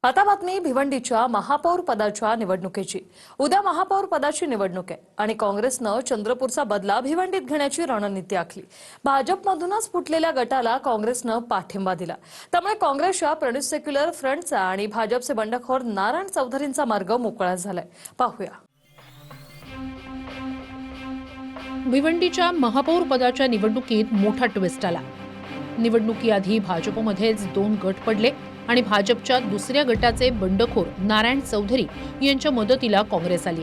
आता बातमी भिवंडीच्या महापौर पदाच्या निवडणुकीची। उद्या महापौर पदाची निवडणूक आहे आणि काँग्रेसनं चंद्रपूरचा बदला भिवंडीत घेण्याची रणनीती आखली। भाजपमधूनच फुटलेल्या गटाला काँग्रेसनं पाठिंबा दिला। त्यामुळे काँग्रेसच्या प्रणित सेक्युलर फ्रंटचा आणि भाजपचे बंडखोर नारायण चौधरींचा मार्ग मोकळा झालाय। पाहूया। भिवंडीच्या महापौर पदाच्या निवडणुकीत मोठा ट्विस्ट आला। निवडणुकीआधी भाजपमध्येच 2 गट पडले आणि भाजपच्या दुसऱ्या गटाचे बंडखोर नारायण चौधरी यांच्या मदतीला काँग्रेस आली।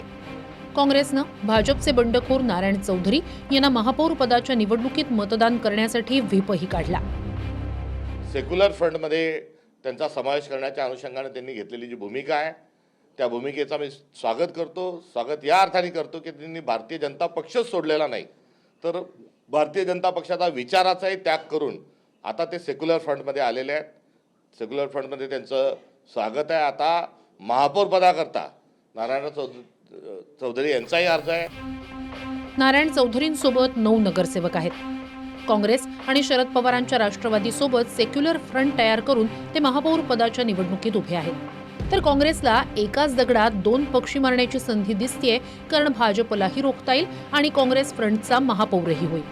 काँग्रेसनं भाजपचे बंडखोर नारायण चौधरी यांना महापौर पदाच्या निवडणुकीत मतदान करण्यासाठी व्हीपही काढला। सेक्युलर फ्रंटमध्ये त्यांचा समावेश करण्याच्या अनुषंगाने त्यांनी घेतलेली जी भूमिका आहे त्या भूमिकेचा मी स्वागत करतो। स्वागत या अर्थाने करतो की त्यांनी भारतीय जनता पक्षच सोडलेला नाही, तर भारतीय जनता पक्षाचा विचाराचाही त्याग करून आता ते सेक्युलर फ्रंटमध्ये आलेले आहेत। सेक्युलर फ्रंटमध्ये त्यांचं स्वागत आहे। आता महापौर पदाकरता नारायण चौधरी यांचाही अर्ज आहे। नारायण चौधरींसोबत 9 नगरसेवक आहेत। काँग्रेस आणि शरद पवारांच्या राष्ट्रवादीसोबत सेक्युलर फ्रंट तयार करून ते महापौर पदाच्या निवडणुकीत उभे आहेत। तर काँग्रेसला एकाच दगडात 2 पक्षी मारण्याची संधी दिसतेय, कारण भाजपलाही रोखता येईल आणि काँग्रेस फ्रंटचा महापौरही होईल।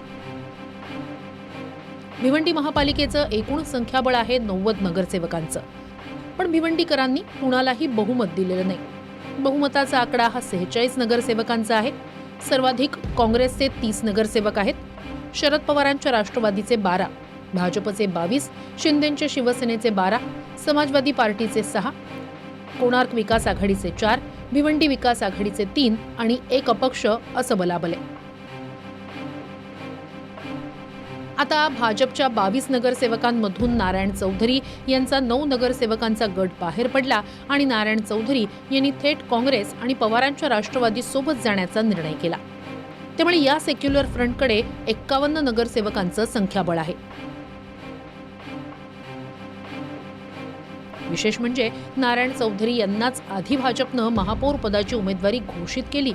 भिवंडी महापालिकेचं एकूण संख्याबळ आहे 90 नगरसेवकांचं, पण भिवंडीकरांनी कुणालाही बहुमत दिलेलं नाही। बहुमताचा आकडा हा 46 नगरसेवकांचा आहे। सर्वाधिक काँग्रेसचे 30 नगरसेवक आहेत, शरद पवारांच्या राष्ट्रवादीचे 12, भाजपचे 22, शिंदेंचे शिवसेनेचे 12, समाजवादी पार्टीचे 6, कोणार्क विकास आघाडीचे 4, भिवंडी विकास आघाडीचे 3 आणि 1 अपक्ष असं बलाबल आहे। आता भाजपच्या 22 नगरसेवकांमधून नारायण चौधरी यांचा 9 नगरसेवकांचा गट बाहेर पडला आणि नारायण चौधरी यांनी थेट काँग्रेस आणि पवारांच्या राष्ट्रवादी सोबत जाण्याचा निर्णय केला। त्यामुळे या सेक्युलर फ्रंटकडे 51 नगरसेवकांचं संख्याबळ आहे। विशेष म्हणजे नारायण चौधरी यांनाच आधी भाजपनं महापौर पदाची उमेदवारी घोषित केली,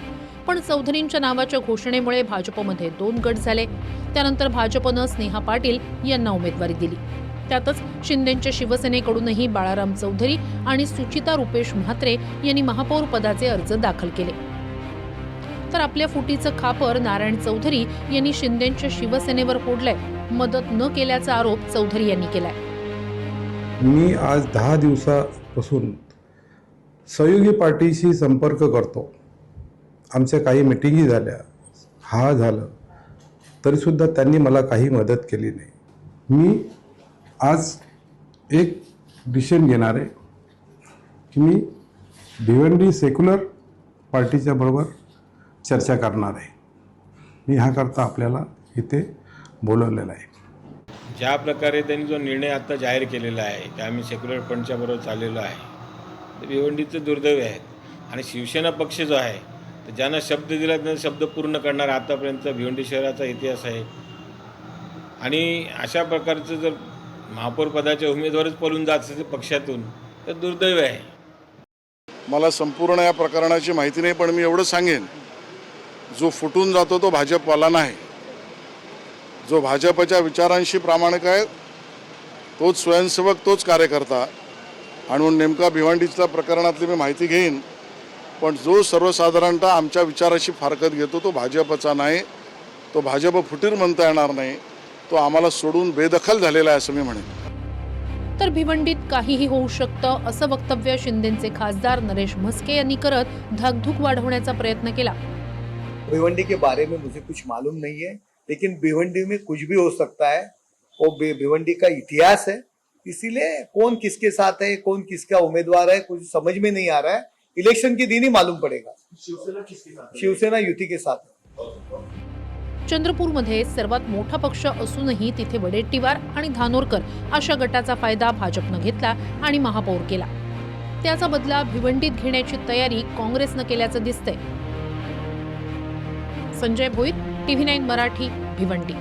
पण चौधरींच्या नावाच्या घोषणेमुळे भाजपमध्ये 2 गट झाले। त्यानंतर भाजपनं स्नेहा पाटील यांना उमेदवारी दिली। त्यातच शिंदेंच्या शिवसेनेकडूनही बाळाराम चौधरी आणि सुचिता रुपेश म्हात्रे यांनी महापौर पदाचे अर्ज दाखल केले। तर आपल्या फुटीचं खापर नारायण चौधरी यांनी शिंदेंच्या शिवसेनेवर फोडलंय। मदत न केल्याचा आरोप चौधरी यांनी केलाय। मी आज 10 दिवसापासून सहयोगी पार्टीशी संपर्क करतो। आमच्या काही मिटिंगी झाल्या, हा झालं, तरीसुद्धा त्यांनी मला काही मदत केली नाही। मी आज एक डिसिजन घेणार आहे की मी भिवंडी सेक्युलर पार्टीच्या बरोबर चर्चा करणार आहे। मी ह्याकरता आपल्याला इथे बोलवलेलं आहे। ज्या प्रकारे त्यांनी जो निर्णय आता जाहीर केलेला आहे की आम्ही सेक्युलर फ्रंटच्या बरोबर चाललेलो आहे, ते भिवंडीचं दुर्दैव आहे। आणि शिवसेना पक्ष जो आहे तर ज्यांना शब्द दिला त्यांना शब्द पूर्ण करणारा आतापर्यंत भिवंडी शहराचा इतिहास आहे। आणि अशा प्रकारचं जर महापौर पदाच्या उमेदवारच पळून जात असेल पक्षातून तर दुर्दैव आहे। मला संपूर्ण या प्रकरणाची माहिती नाही, पण मी एवढं सांगेन, जो फुटून जातो तो भाजपवाला नाही। जो भाजपच्या विचारांशी प्रामाणिक आहे तोच स्वयंसेवक, तोच कार्यकर्ता। आणि म्हणून नेमका भिवंडीच्या प्रकरणातली मी माहिती घेईन, पण जो सर्वसाधारणतः आमच्या विचाराशी फारकत घेतो तो भाजपचा नाही, तो भाजप फुटीर म्हणता येणार नाही, तो आम्हाला सोडून बेदखल झालेला आहे असं मी म्हणेन। तर भिवंडीत काहीही होऊ शकतं असं वक्तव्य शिंदेचे खासदार नरेश म्हस्के यांनी करत धाकधूक वाढवण्याचा प्रयत्न केला। भिवंडी के बारे में मुझे कुछ मालूम नहीं है, लेकिन भिवंडी में कुछ भी हो सकता है। वो भिवंडी का इतिहास है, इसीलिए कौन किसके साथ है, कौन किसका उम्मीदवार है, कुछ समझ में नहीं आ रहा है। इलेक्शन के दिन ही मालूम पड़ेगा। शिवसेना युति के साथ है। चंद्रपूरमध्ये सर्वात मोठा पक्ष असूनही तिथे वडेट्टीवार आणि धानोरकर अशा गटाचा फायदा भाजपनं घेतला आणि महापौर केला। त्याचा बदला भिवंडीत घेण्याची तयारी काँग्रेसनं केल्याचं दिसतंय। संजय भोईर, TV9 मराठी, भिवंडी।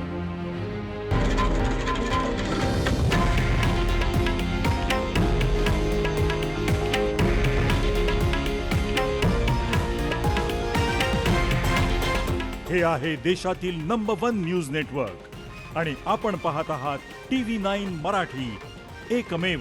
हे आहे देशातील नंबर 1 न्यूज नेटवर्क आणि आपण पाहत आहात TV9 मराठी, एकमेव।